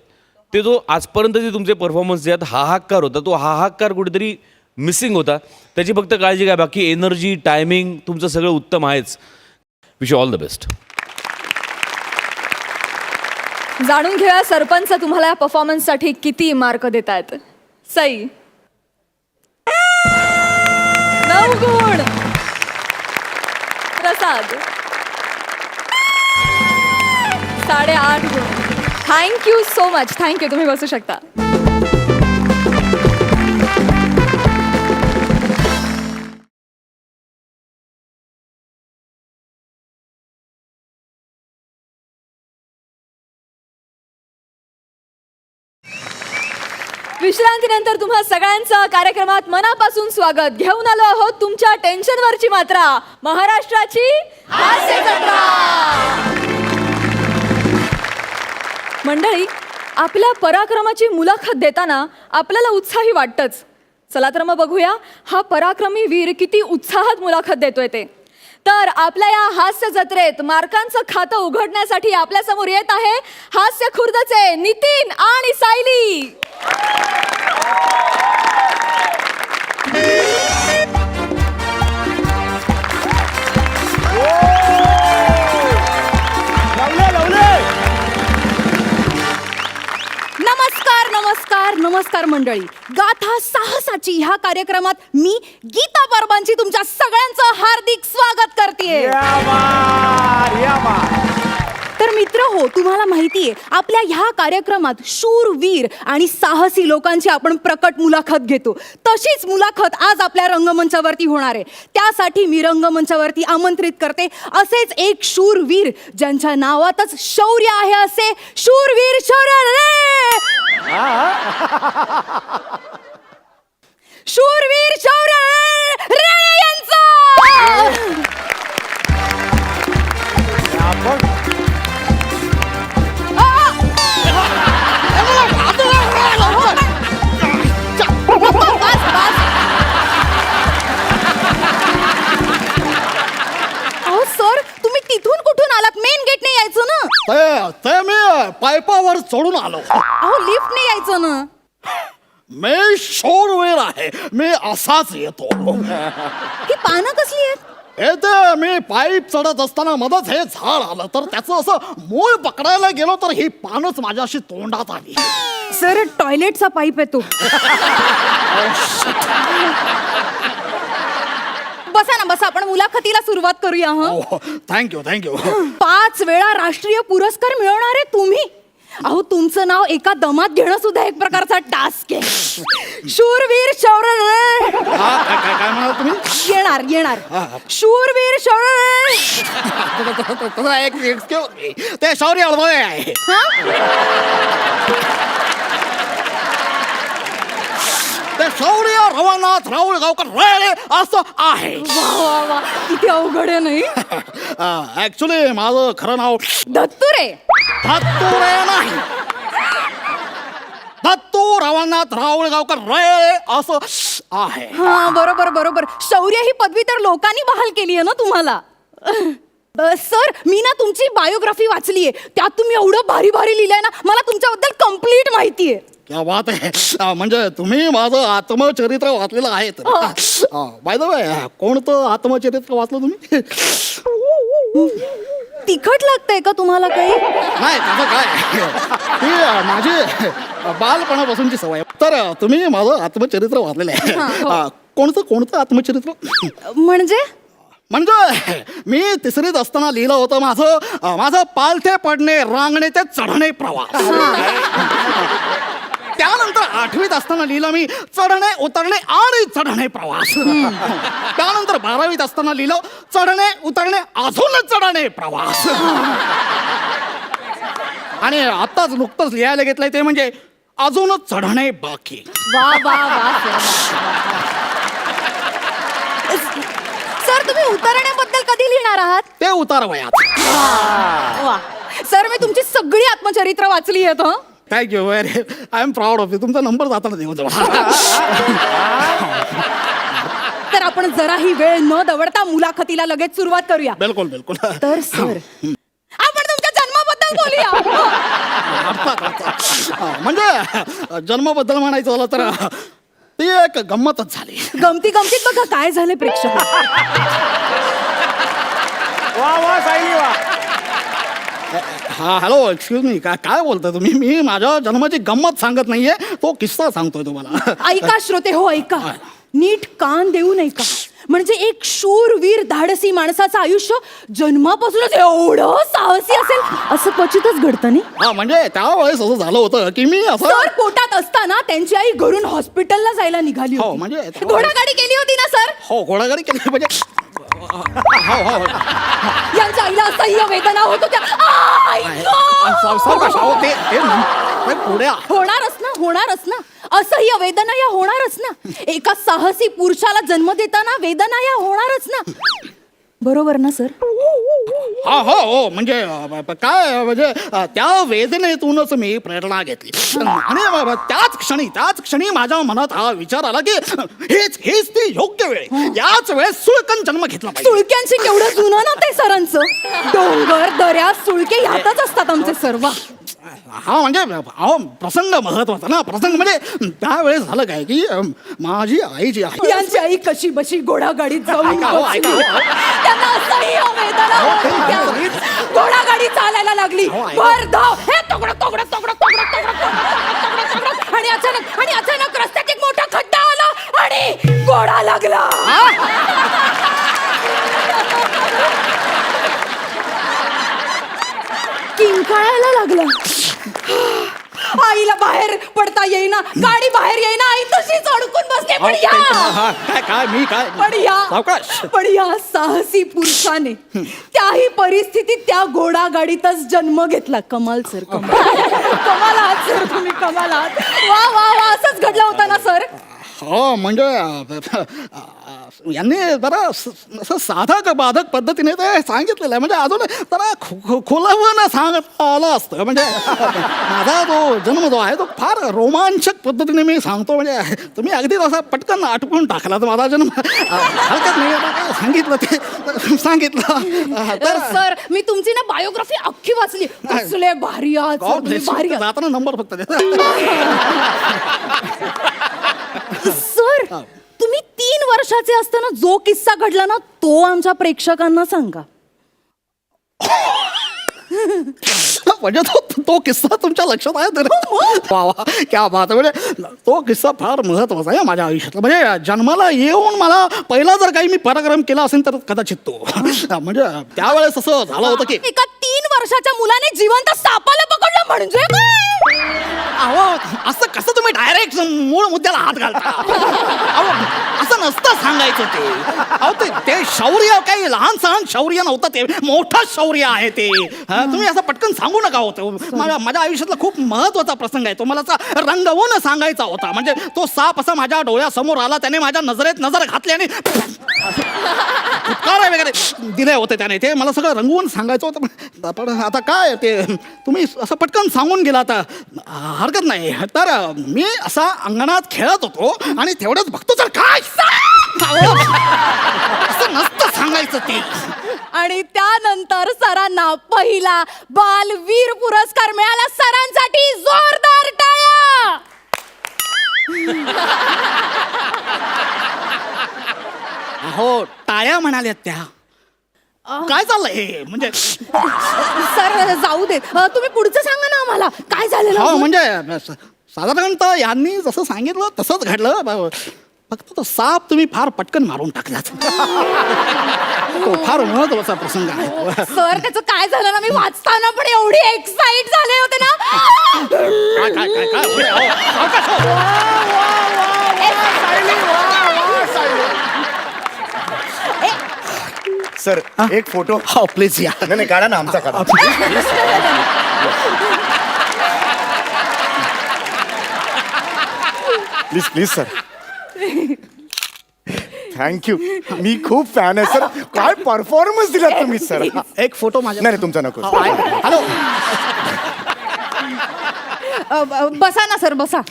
ते जो आजपर्यंतचे तुमचे परफॉर्मन्स जे आहेत हाहाकार होता, तो हाहाकार कुठेतरी मिसिंग होता. त्याची फक्त काळजी घ्या, बाकी एनर्जी, टायमिंग तुमचं सगळं उत्तम आहेच. Wish you all the best. जाणून घेऊया सरपंच तुम्हाला या परफॉर्मन्ससाठी किती मार्क देत आहेत. सई, 9 गुण. प्रसाद, 8.5 गुण. Thank you so much. थँक्यू. तुम्ही बसू शकता. विश्रांतीनंतर तुम्हा सगळ्यांचं कार्यक्रमात मनापासून स्वागत. घेऊन आलो आहोत तुमच्या टेन्शनवरची मात्रा, महाराष्ट्राची हास्य जत्रा. मंडळी, आपल्या पराक्रमाची मुलाखत देताना आपल्याला उत्साही वाटतंच. चला तर मग बघूया हा पराक्रमी वीर किती उत्साहात मुलाखत देतोय ते. तर आपल्या या हास्य जत्रेत मार्कांचं खातं उघडण्यासाठी आपल्यासमोर येत आहे हास्य खुर्दचे नितीन आणि सायली. नमस्कार नमस्कार नमस्कार मंडळी. गाथा साहसाची ह्या कार्यक्रमात मी गीता परबांची तुमच्या सगळ्यांचं हार्दिक स्वागत करते. तर मित्र हो, तुम्हाला माहितीये आपल्या ह्या कार्यक्रमात शूरवीर आणि साहसी लोकांची आपण प्रकट मुलाखत घेतो. तशीच मुलाखत आज आपल्या रंगमंचावरती होणार आहे. त्यासाठी मी रंगमंचावरती आमंत्रित करते असेच एक शूरवीर ज्यांच्या नावातच शौर्य आहे, असे शूरवीर शौर्य शूरवीर शौर्य रे यांचं. सर, तुम्ही तिथून कुठून आलात? मेन गेटने यायचं ना. ते मी पायपावर चढून आलो. अहो, लिफ्टने यायचं ना. मी शूरवीर आहे, मी असाच येतो. ही पानं कसली आहेत? हे ते मी पाईप चढत असताना मधच हे झाड आलं, तर त्याचं असं मूळ पकडायला गेलो तर ही पानच माझ्याशी तोंडात आली. सर, टॉयलेटचा पाईप आहे तो. बसा ना, बसा. आपण मुलाखतीला सुरुवात करूया. Thank you thank you. 5 वेळा राष्ट्रीय पुरस्कार मिळवणारे तुम्ही. अहो, तुमचं नाव एका दमात घेणं सुद्धा एक प्रकारचा टास्क आहे. शूरवीर शौर्य काय म्हणाल तुम्ही? येणार शूरवीर शौर्य तसं एक excuse me. ते शौर्य अडवळे आहे. ते शौर्य रवानाथ राहुल गावकर रेळे असं आहे. वा किती अवघड आहे नाही. ऍक्च्युली माझं खरं नाव दत्तुरे. दत्तुरे नाही, दत्तू रवानाथ राहुल गावकर रेळे असं आहे. हा बरोबर शौर्य ही पदवी तर लोकांनी बहाल केली आहे ना तुम्हाला. सर मी ना तुमची बायोग्राफी वाचलीये, त्यात तुम्ही एवढं भारी लिहिलंय ना, मला तुमच्याबद्दल कम्प्लीट माहिती आहे. क्या बात आहे. म्हणजे तुम्ही माझं आत्मचरित्र वाचलेलं आहे. बाय द वे कोणतं आत्मचरित्र वाचलं तुम्ही? तिखट लागतंय का तुम्हाला काही? नाही त्याचं काय, ती माझी बालपणापासूनची सवय आहे. तर तुम्ही माझं आत्मचरित्र वाचलेलं आहे. कोणतं आत्मचरित्र? म्हणजे मी तिसरीत असताना लिहिलं होतं माझं पालथे पडणे रांगणे ते चढणे प्रवास. त्यानंतर 8वीत असताना लिहिलं मी चढणे उतरणे आणि चढणे प्रवास. त्यानंतर 12वीत असताना लिहिलं चढणे उतरणे अजून चढणे प्रवास. आणि आत्ताच नुकतंच लिहायला घेतलंय ते म्हणजे अजूनच चढणे बाकी. वा सर तुम्ही उतरण्याबद्दल कधी लिहिणार आहात? ते उतार वयात. वा सर मी तुमची सगळी आत्मचरित्र वाचली आहेत. Thank you very, I am proud of you. तुमचा नंबर जाताना देऊ जवळ. तर आपण जराही वेळ न दवडता मुलाखतीला लगेच सुरुवात करूया. बिलकुल तर सर आपण तुमच्या जन्माबद्दल बोलूया. म्हणजे जन्माबद्दल म्हणायचं झालं तर ती एक गंमतच झाली. गमतीत बघा काय झाले प्रेक्षक. हा हॅलो एक्सक्यूज मी, काय बोलताय तुम्ही? मी माझ्या जन्माची गंमत सांगत नाहीये, तो किस्सा सांगतोय तुम्हाला. ऐका श्रोते हो, ऐका नीट कान देऊन ऐका. म्हणजे एक शूरवीर धाडसी माणसाचं आयुष्य जन्मापासूनच एवढं साहसी असेल असं क्वचितच घडतं नाही. हा म्हणजे त्यावेळेस असं झालं होतं की मी असं सर पोटात असताना त्यांची आई घरून हॉस्पिटलला जायला निघाली हो होती. म्हणजे घोडागाडी केली होती ना सर? हो घोडागाडी केली म्हणजे यांच्या आईला असह्य वेदना होत होत्या. पुढे होणारच ना असह्य वेदना या होणारच ना. एका साहसी पुरुषाला जन्म देताना वेदना या होणारच ना. बरोबर ना सर? हो म्हणजे काय म्हणजे त्या वेदनेतूनच मी प्रेरणा घेतली. आणि त्याच क्षणी माझ्या मनात हा विचार आला की हेच ती योग्य वेळ, याच वेळेस सुळकन जन्म घेतला पाहिजे. सुळक्यांशी केवढं जुनं ना ते सरांचं. डोंगर दऱ्या सुळके ह्यातच असतात आमचे सर्व. हा म्हणजे प्रसंग महत्वाचा ना. प्रसंग म्हणजे त्यावेळेस झालं काय की माझी आई जी आहे, यांची आई कशी बशी घोडागाडीत जाऊन ऐका हो, ऐका हो. त्यांना असह्य वेदना होत होत्या. घोडागाडी चालायला लागली. भर धाव हे तोगडं आणि अचानक रस्त्यात एक मोठा खड्डा आला आणि घोडा लागला. किंकाळायला लागला. आईला बाहेर पडता येईना, गाडी बाहेर येईना, आई तशीच अडकून बसते. पण या साहसी पुरुषाने त्याही परिस्थितीत त्या घोडागाडीतच जन्म घेतला. कमाल सर, कमाल आहात सर तुम्ही, कमाल आहात. वा असंच घडलं होतं ना सर? हो म्हणजे यांनी जरा असं साधक बाधक पद्धतीने ते सांगितलेलं आहे. म्हणजे अजून जरा खोलावं सांगत आलं असतं. म्हणजे माझा तो जन्म जो आहे तो फार रोमांचक पद्धतीने मी सांगतो. म्हणजे तुम्ही अगदी असा पटकन आटपून टाकला तर माझा जन्म हरकत नाही. सांगितलं ते सांगितलं. तर सर मी तुमची ना बायोग्राफी अख्खी वाचली. कसले भारी आहात सर तुम्ही, भारी आहात. जाताना नंबर फक्त सर तुम्ही 3 वर्षाचे असताना जो किस्सा घडला ना तो आमच्या प्रेक्षकांना सांगा. म्हणजे तो किस्सा तुमच्या लक्षात आहे तर वा क्या बात आहे. म्हणजे तो किस्सा फार महत्वाचा आहे माझ्या आयुष्यातला. म्हणजे जन्माला येऊन मला पहिला जर काही मी पराक्रम केला असेल तर कदाचित तो. म्हणजे त्यावेळेस असं झालं होतं की एका 3 वर्षाच्या मुलाने जिवंत सापाला पकडलं म्हणजे काय? अहो असं कसं तुम्ही डायरेक्ट मूळ मुद्द्याला हात घालता. अहो, असं नसतं सांगायचं ते. अहो ते शौर्य काही लहान सहान शौर्य नव्हतं, ते मोठं शौर्य आहे ते. तुम्ही असं पटकन सांगू नका होतं. माझ्या आयुष्यातला खूप महत्वाचा प्रसंग आहे तो, मला असा रंगवून सांगायचा होता. म्हणजे तो साप असा माझ्या डोळ्यासमोर आला, त्याने माझ्या नजरेत नजर घातली आणि फुटकारे वगैरे दिले होते त्याने. ते मला सगळं रंगवून सांगायचं होतं. पण आता काय ते तुम्ही असं पटकन सांगून गेला, आता हरकत नाही. तर मी असा अंगणात खेळत होतो आणि तेवढंच बघतो तर काय असं नसतं सांगायचं ते. आणि त्यानंतर सरांना पहिला बालवीर पुरस्कार मिळाला. सरांसाठी जोरदार टाळ्या. अहो टाळ्या म्हणाल्यात त्या. काय चाललंय हे? म्हणजे सर जाऊ देत, तुम्ही पुढचं सांगा ना आम्हाला काय झालेलं. हो म्हणजे साधारणतः यांनी जसं सांगितलं तसंच घडलं. फक्त तो साप तुम्ही फार पटकन मारून टाकलात. तो फार महत्वाचा प्रसंग आहे. सर त्याचं काय झालं ना, मी वाचताना पण एवढी एक्साइट झाले होते ना. काय काय काय काय होय? अहो, सावकाश हो. सर एक फोटो. हो प्लीज या. नाही नाही, काढा ना आमचा काढा. Please please sir. थँक्यू. मी खूप फॅन आहे सर. काय परफॉर्मन्स दिला तुम्ही सर. एक फोटो माझ्या. नाही तुमचा नको. हॅलो. बसा ना सर, बसा.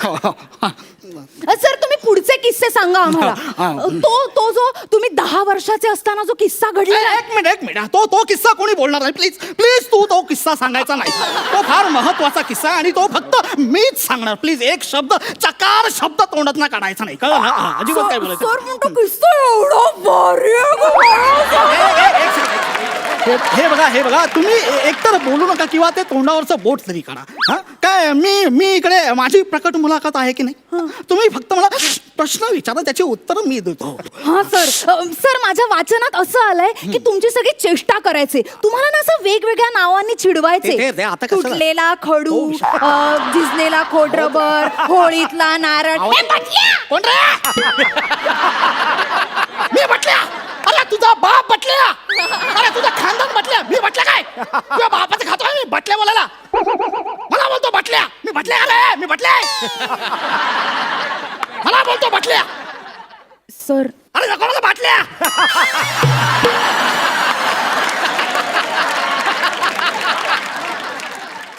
सर तुम्ही पुढचे किस्से सांगा आम्हाला. तो जो तुम्ही 10 वर्षाचे असताना जो किस्सा घडलेला. एक मिनिट. तो किस्सा कोणी बोलणार नाही. प्लीज प्लीज तू तो किस्सा सांगायचा नाही. तो फार महत्वाचा किस्सा आणि तो फक्त मीच सांगणार. प्लीज एक शब्द, चकार शब्द तोंडात ना काढायचा नाही. कळलं ना? अजिबात काय बोलायचं. सर पण तो किस्सा एवढा भारी हे बघा तुम्ही एकतर बोलू नका किंवा ते तोंडावरचं बोट तरी काढा. हा काय मी इकडे माझी प्रकट मुलाखत आहे की नाही. तुम्ही फक्त मला प्रश्न विचारा, त्याची उत्तर मी देतो. हा सर माझ्या वाचनात असं आलंय की तुमची सगळी चेष्टा करायचे. तुम्हाला ना असं वेगवेगळ््या नावांनी चिडवायचे. ते आता कशाला? तुटलेला खडू, झिजलेला खोडरबर, होळीतला नारळ. कोण रे? मी बटल्या. अरे तुझा बाप बटल्या. अरे तुझा खानदान बटल्या. मी बटल्या काय? तुझ्या बापाचं खातोय मी बटल्या बोलायला. मला बोलतो बटल्या. मी बटल्या आलाय. मी बटल्या. मला बोलतो बटल्या. सर अरे नको मला बाटल्या.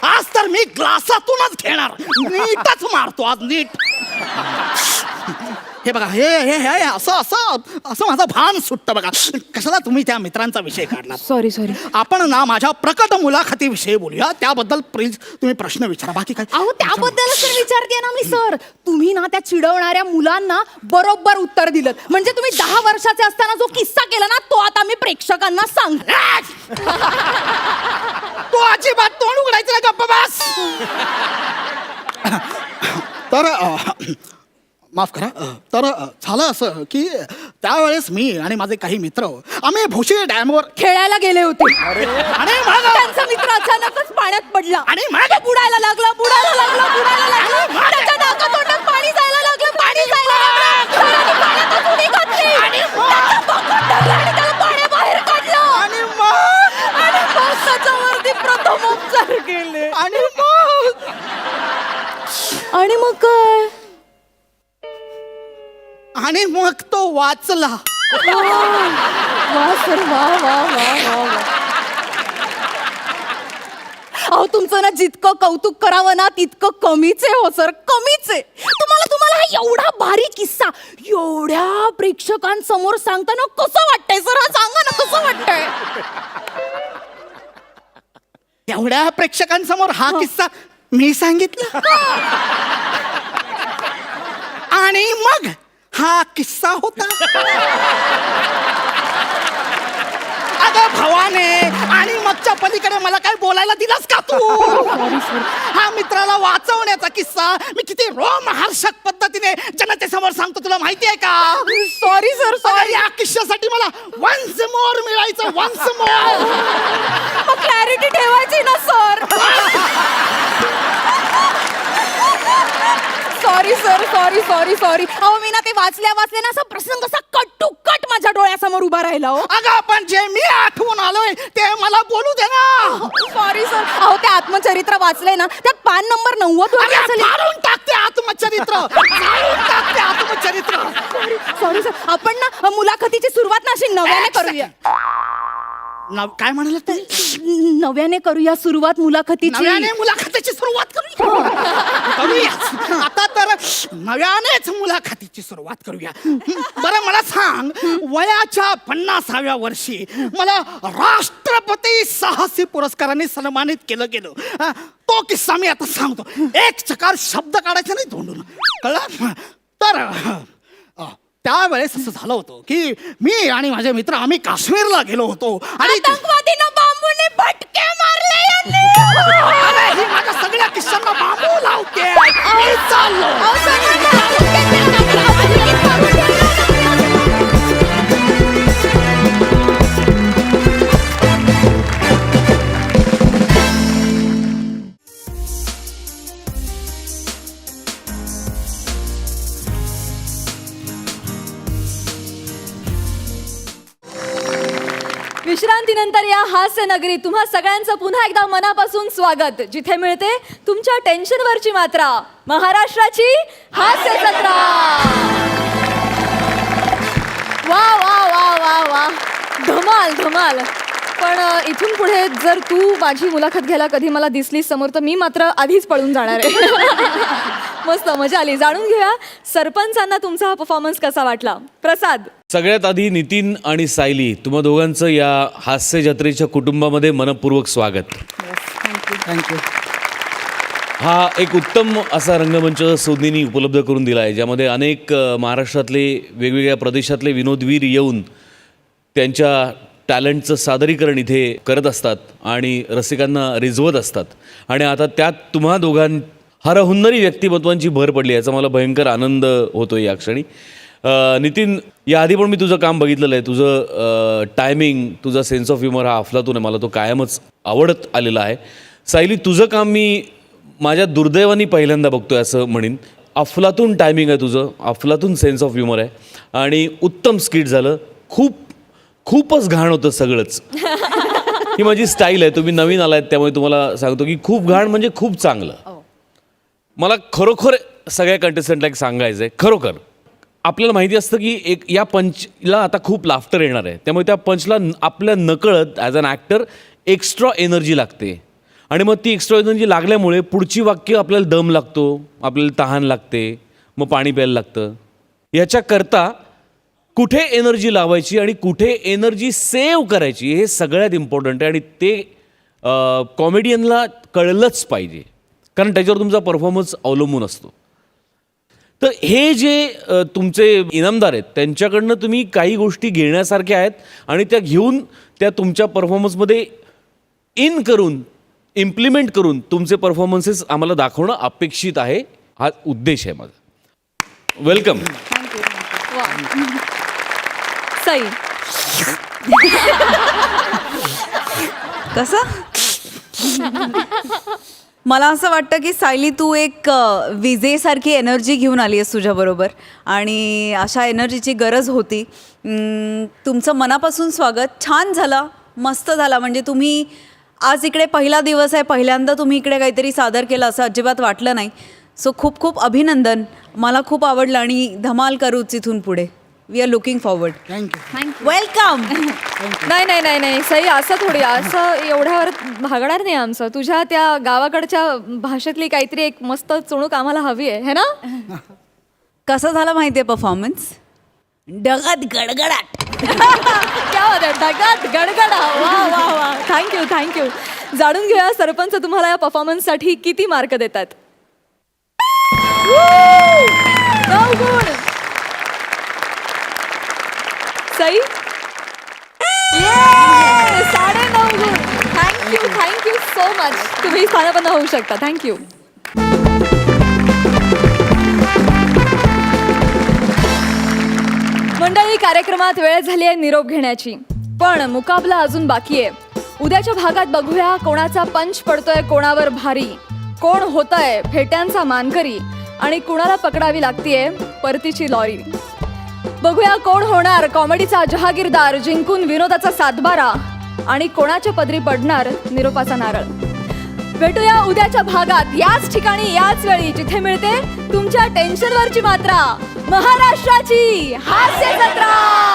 आज तर मी ग्लासातूनच घेणार. नीटच मारतो आज, नीट. हे बघा हे असं माझं भान सुटतं बघा. कशाला तुम्ही त्या मित्रांचा विषय काढला. सॉरी आपण ना माझ्या प्रकट मुलाखतीविषयी बोलूया. त्याबद्दल प्लीज तुम्ही प्रश्न विचारा. बाकी काय? अहो त्याबद्दलच तर विचारते ना मी सर. तुम्ही ना त्या चिडवणाऱ्या मुलांना बरोबर उत्तर दिलं. म्हणजे तुम्ही 10 वर्षाचे असताना जो किस्सा केला ना, तो आता मी प्रेक्षकांना सांग. तो अजिबात तोंड उघडायचं ना. गप्प बस. तर माफ करा. तर झालं असं की त्यावेळेस मी आणि माझे काही मित्र आम्ही भोशी डॅमवर खेळायला गेले होते आणि मग त्यांचा मित्र अचानकच पाण्यात पडला आणि मग तो बुडायला लागला. त्याच्या नाकातोंडात पाणी जायला लागलं. सरांनी पाण्यात उडी घातली. त्याचं पकड धरलं आणि त्याला पाण्याबाहेर काढलं. आणि मग त्याच्यावरती प्रथमोपचार केले. आणि मग काय? आणि मग तो वाचला. वा सर वा. अहो तुमचं ना जितकं कौतुक करावं ना तितकं कमीच आहे. हो सर कमीच आहे. तुम्हाला हा एवढा भारी किस्सा एवढ्या प्रेक्षकांसमोर सांगताना कसं वाटतंय सर? हा सांगा ना कसं वाटतंय. एवढ्या प्रेक्षकांसमोर हा किस्सा मी सांगितला. आणि मग हा किस्सा होता. अगं भवाने, आणि मगच्या पलीकडे मला काय बोलायला दिलास का तू? हा मित्राला वाचवण्याचा किस्सा मी किती रोमहर्षक पद्धतीने जनतेसमोर सांगतो तुला माहिती आहे का? Sorry sir sorry. या किस्स्यासाठी मला वन्स मोर मिळायचं. Once more. क्लॅरिटी ठेवायची ना सर. Sorry sir, sorry. अहो मी ना ते वाचल्या ना असा प्रसंग असा कट टू कट माझ्या डोळ्यासमोर उभा राहिला हो. अगं पण जे मी आठवून आलोय ते मला बोलू दे ना. Sorry sir. अहो ते आत्मचरित्र वाचलंय ना त्यात पान नंबर 90 वरती अरे, असेल. फाडून टाकते आत्मचरित्र. फाडून टाकते आत्मचरित्र. Sorry sir. आपण ना मुलाखतीची सुरुवात ना अशी नव्याने करूया. काय म्हणाल तुम्ही? नव्याने करूया सुरुवात मुलाखतीची. नव्याने मुलाखतीची सुरुवात करूया. आता तर नव्यानेच मुलाखतीची सुरुवात करूया. बरं मला सांग, वयाच्या 50व्या वर्षी मला राष्ट्रपती साहसी पुरस्काराने सन्मानित केलं गेलं. तो किस्सा मी आता सांगतो. एक चकार शब्द काढायचा नाही तोंडून, कळलं? तर त्यावेळेस असं झालं होतं की मी आणि माझे मित्र आम्ही काश्मीरला गेलो होतो आणि आतंकवादीनं बांबूने फटके मारले यांनी. अरे, ही माझ्या सगळ्या किस्सांना बांबू लावते. मी चाललो. अहो, सर, विश्रांतीनंतर या हास्य नगरीत तुम्हा सगळ्यांचं पुन्हा एकदा मनापासून स्वागत, जिथे मिळते तुमच्या टेन्शनवरची मात्रा, महाराष्ट्राची हास्य जत्रा. वा वा वा वा वा, धमाल धमाल. पण इथून पुढे जर तू माझी मुलाखत घ्यायला कधी मला दिसलीस समोर तर मी मात्र आधीच पळून जाणार आहे. मस्त मजा आली. जाणून घेऊया सरपंचांना तुमचा हा परफॉर्मन्स कसा वाटला. प्रसाद. सगळ्यात आधी नितीन आणि सायली, तुम्हा दोघांचं या हास्य जत्रेच्या कुटुंबामध्ये मनपूर्वक स्वागत. थँक्यू. हा एक उत्तम असा रंगमंच सोनीनी उपलब्ध करून दिला आहे, ज्यामध्ये अनेक महाराष्ट्रातले वेगवेगळ्या प्रदेशातले विनोदवीर येऊन त्यांच्या टॅलेंटचं सादरीकरण इथे करत असतात आणि रसिकांना रिझवत असतात. आणि आता त्यात तुम्हा हरहुन्नरी व्यक्तिमत्वांची भर पडली, याचा मला भयंकर आनंद होतो या क्षणी. नितीन, याआधी पण मी तुझं काम बघितलेलं आहे. तुझं टायमिंग, तुझा सेन्स ऑफ ह्युमर हा अफलातून आहे, मला तो कायमच आवडत आलेला आहे. सायली, तुझं काम मी माझ्या दुर्दैवानी पहिल्यांदा बघतोय असं म्हणीन. अफलातून टायमिंग आहे तुझं, अफलातून सेन्स ऑफ ह्युमर आहे आणि उत्तम स्किट झालं. खूपच घाण होतं सगळंच. ही माझी स्टाईल आहे, तुम्ही नवीन आलायत त्यामुळे तुम्हाला सांगतो की खूप घाण म्हणजे खूप चांगलं. मला खरोखर सगळ्या कंटेस्टंटला एक सांगायचं आहे. खरोखर आपल्याला माहिती असतं की एक या पंचला आता खूप लाफ्टर येणार आहे, त्यामुळे त्या पंचला आपल्या नकळत as an actor extra energy लागते आणि मग ती एक्स्ट्रा एनर्जी लागल्यामुळे पुढची वाक्य आपल्याला दम लागतो, आपल्याला तहान लागते, मग पाणी प्यायला लागतं. याच्याकरता कुठे एनर्जी लावायची आणि कुठे एनर्जी सेव्ह करायची हे सगळ्यात इम्पॉर्टंट आहे आणि ते कॉमेडियनला कळलंच पाहिजे, कारण त्याच्यावर तुमचा परफॉर्मन्स अवलंबून असतो. तर हे जे तुमचे इनामदार आहेत त्यांच्याकडनं तुम्ही काही गोष्टी घेण्यासारख्या आहेत आणि त्या घेऊन त्या तुमच्या परफॉर्मन्समध्ये इम्प्लिमेंट करून तुमचे परफॉर्मन्सेस आम्हाला दाखवणं अपेक्षित आहे. हा उद्देश आहे माझा. वेलकम. सई. कसं? मला असं वाटतं की सायली, तू एक विजेसारखी एनर्जी घेऊन आली आहेस तुझ्याबरोबर आणि अशा एनर्जीची गरज होती. तुमचं मनापासून स्वागत. छान झालं, मस्त झाला. म्हणजे तुम्ही आज इकडे पहिला दिवस आहे, पहिल्यांदा तुम्ही इकडे काहीतरी सादर केलं असं अजिबात वाटलं नाही. सो खूप खूप अभिनंदन. मला खूप आवडलं आणि धमाल करूच इथून पुढे. We are looking forward. Thank you. Welcome. नाही नाही नाही नाही सई, असं थोडी, असं एवढ्यावर भागणार नाही आमचं. तुझ्या त्या गावाकडच्या भाषेतली काहीतरी एक मस्त चुणूक आम्हाला हवी आहे, है ना? कसं झालं माहिती आहे परफॉर्मन्स? डगात गडगडाट. क्या बात आहे, ढगात गडगडा. वा वा वा, थँक्यू. जाणून घेऊया सरपंच तुम्हाला या परफॉर्मन्ससाठी किती मार्क देतात. 9 गुण. सई. 9.5 गुण. Thank you so much. तुम्ही स्थानापन्न होऊ शकता. थँक्यू. मंडळी, कार्यक्रमात वेळ झाली आहे निरोप घेण्याची, पण मुकाबला अजून बाकी आहे. उद्याच्या भागात बघूया कोणाचा पंच पडतोय कोणावर भारी, कोण होतंय फेट्यांचा मानकरी आणि कुणाला पकडावी लागतीये परतीची लॉरी. बघूया कोण होणार कॉमेडीचा जहागीरदार, जिंकून विनोदाचा सातबारा आणि कोणाच्या पदरी पडणार निरोपाचा नारळ. भेटूया उद्याच्या भागात याच ठिकाणी याच वेळी, जिथे मिळते तुमच्या टेन्शनवरची मात्रा, महाराष्ट्राची हास्य जत्रा.